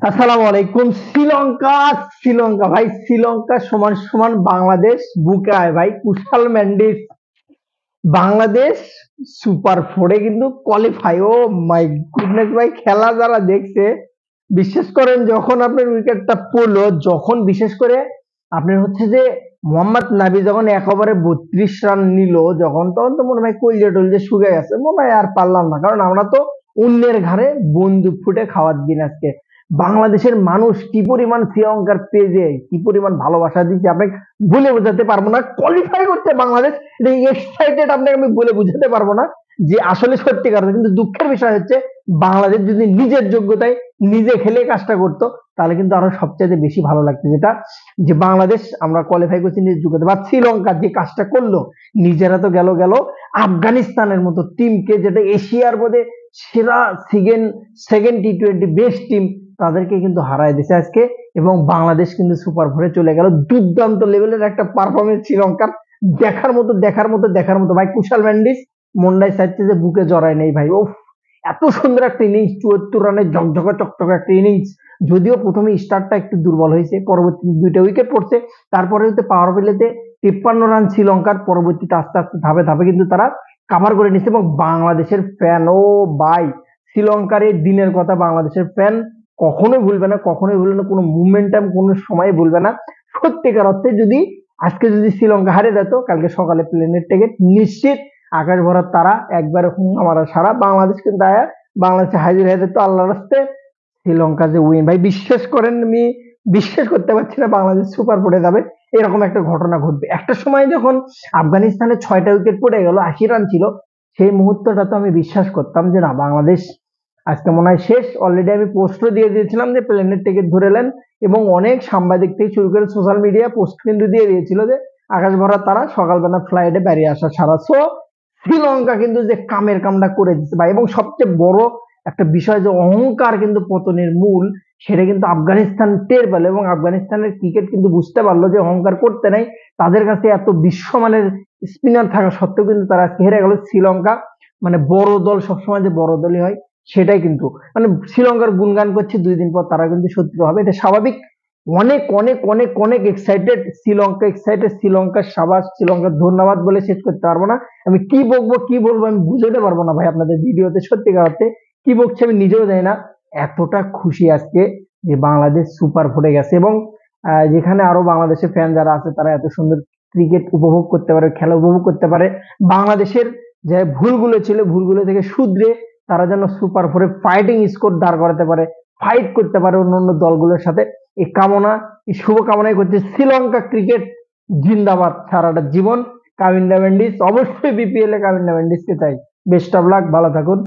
আসসালামু আলাইকুম। শ্রীলঙ্কা শ্রীলঙ্কা ভাই, শ্রীলঙ্কা সমান সমান বাংলাদেশ বুকে আয় ভাই। কুশাল মেন্ডিস বাংলাদেশ সুপার ফোরে কিন্তু কোয়ালিফাই। ও মাই গুডনেস ভাই, খেলা যারা দেখছে বিশ্বাস করেন, যখন আপনার উইকেটটা পড়লো, যখন বিশেষ করে আপনার হচ্ছে যে মোহাম্মদ নাবি যখন এক ওভারে 32 রান নিল, যখন তখন তো মনে হয় কলজে টলজে শুকে গেছে, মনে হয় আর পারলাম না, কারণ আমরা তো অন্যের ঘাড়ে বন্দুক ফুটে খাওয়ার দিন আজকে। বাংলাদেশের মানুষ কি পরিমাণ শ্রীলঙ্কার পেজে কি পরিমাণ ভালোবাসা দিচ্ছে আপনাকে বলে বোঝাতে পারবো না। কোয়ালিফাই করতে বাংলাদেশ এক্সাইটেড আপনাকে আমি বলে বোঝাতে পারবো না যে আসলে সত্যিকার। কিন্তু দুঃখের বিষয় হচ্ছে, বাংলাদেশ যদি নিজের যোগ্যতায় নিজে খেলে কাজটা করতো, তাহলে কিন্তু আরো সবচেয়ে বেশি ভালো লাগতো, যেটা যে বাংলাদেশ আমরা কোয়ালিফাই করছি নিজের যোগ্যতা। বা শ্রীলঙ্কা যে কাজটা করলো, নিজেরা তো গেল গেল আফগানিস্তানের মতো টিমকে, যেটা এশিয়ার মধ্যে সেরা সেকেন্ড সেকেন্ড টি-20 বেস্ট টিম, তাদেরকে কিন্তু হারায় দিছে আজকে। এবং বাংলাদেশ কিন্তু সুপার ফোরে চলে গেল। দুর্দান্ত লেভেলের একটা পারফরমেন্স শ্রীলঙ্কার, দেখার মতো দেখার মতো দেখার মতো ভাই। কুশাল মেন্ডিস মন্ডাই চাইছে যে বুকে জড়ায় নেই ভাই। ও এত সুন্দর একটা ইনিংস, 74 রানের ঝকঝকা চকচকা একটা ইনিংস। যদিও প্রথমে স্টার্টটা একটু দুর্বল হয়েছে, পরবর্তীতে দুইটা উইকেট পড়ছে, তারপরে হচ্ছে পাওয়ার প্লেতে 53 রান শ্রীলঙ্কার, পরবর্তীতে আস্তে আস্তে ধাপে ধাপে কিন্তু তারা কাভার করে নিচ্ছে। এবং বাংলাদেশের ফ্যান, ও ভাই, শ্রীলঙ্কার এই দিনের কথা বাংলাদেশের ফ্যান কখনোই ভুলবে না, কখনোই ভুলবে না, কোনো মুভমেন্টাম কোনো সময় ভুলবে না। সত্যিকার অর্থে যদি আজকে যদি শ্রীলঙ্কা হারিয়ে যেত, কালকে সকালে প্লেনের টিকিট নিশ্চিত আকাশ ভরা তারা একবারে আমার সারা বাংলাদেশ কিন্তু বাংলাদেশে হাজির হয়ে যেত আল্লাহর রাস্তে। শ্রীলঙ্কা যে উইন ভাই, বিশ্বাস করেন আমি বিশ্বাস করতে পারছি না বাংলাদেশ সুপার পড়ে যাবে, এরকম একটা ঘটনা ঘটবে। একটা সময় যখন আফগানিস্তানে 6টা উইকেট পড়ে গেল, 80 রান ছিল, সেই মুহূর্তটা তো আমি বিশ্বাস করতাম যে না, বাংলাদেশ আজকে মনে হয় শেষ। অলরেডি আমি পোস্টও দিয়ে দিয়েছিলাম যে প্লেনের টিকিট ধরে নেন, এবং অনেক সাংবাদিক থেকে শুরু করে সোশ্যাল মিডিয়া পোস্ট কিন্তু দিয়ে দিয়েছিল যে আকাশ ভরা তারা, সকালবেলা ফ্লাইটে বেরিয়ে আসা ছাড়া। সো শ্রীলঙ্কা কিন্তু যে কামের কামটা করে দিচ্ছে ভাই। এবং সবচেয়ে বড় একটা বিষয়, যে অহংকার কিন্তু পতনের মূল, সেটা কিন্তু আফগানিস্তান টের পেল, এবং আফগানিস্তানের ক্রিকেট কিন্তু বুঝতে পারলো যে অহংকার করতে নাই। তাদের কাছে এত বিশ্বমানের স্পিনার থাকা সত্ত্বেও কিন্তু তারা আজকে হেরে গেল। শ্রীলঙ্কা মানে বড় দল সবসময় যে বড় দলই হয় সেটাই কিন্তু, মানে শ্রীলঙ্কার গুণগান করছে, 2 দিন পর তারা কিন্তু শত্রু হবে, এটা স্বাভাবিক। অনেক অনেক অনেক অনেক এক্সাইটেড শ্রীলঙ্কা, এক্সাইটেড শ্রীলঙ্কার সাবাস, শ্রীলঙ্কার ধন্যবাদ বলে শেষ করতে পারবো না। আমি কি বকবো কি বলবো আমি বুঝাতে পারবো না ভাই আপনাদের ভিডিওতে। সত্যিকার অর্থে কি বকছি আমি নিজেও জানি না। এতটা খুশি আজকে যে বাংলাদেশ সুপার ফুটে গেছে, এবং যেখানে আরো বাংলাদেশের ফ্যান যারা আছে তারা এত সুন্দর ক্রিকেট উপভোগ করতে পারে, খেলা উপভোগ করতে পারে। বাংলাদেশের যে ভুলগুলো ছিল, ভুলগুলো থেকে শুধরে তারা যেন সুপার ফোরে ফাইটিং স্কোর দাঁড় করাতে পারে, ফাইট করতে পারে অন্যান্য দলগুলোর সাথে, এই কামনা, এই শুভকামনাই করছে। শ্রীলঙ্কা ক্রিকেট জিন্দাবাদ সারাটা জীবন। কামিন্ডা মেন্ডিস অবশ্যই বিপিএল এ কামিন্ডা মেন্ডিসকে চাই। বেস্ট অফ লাক, ভালো থাকুন।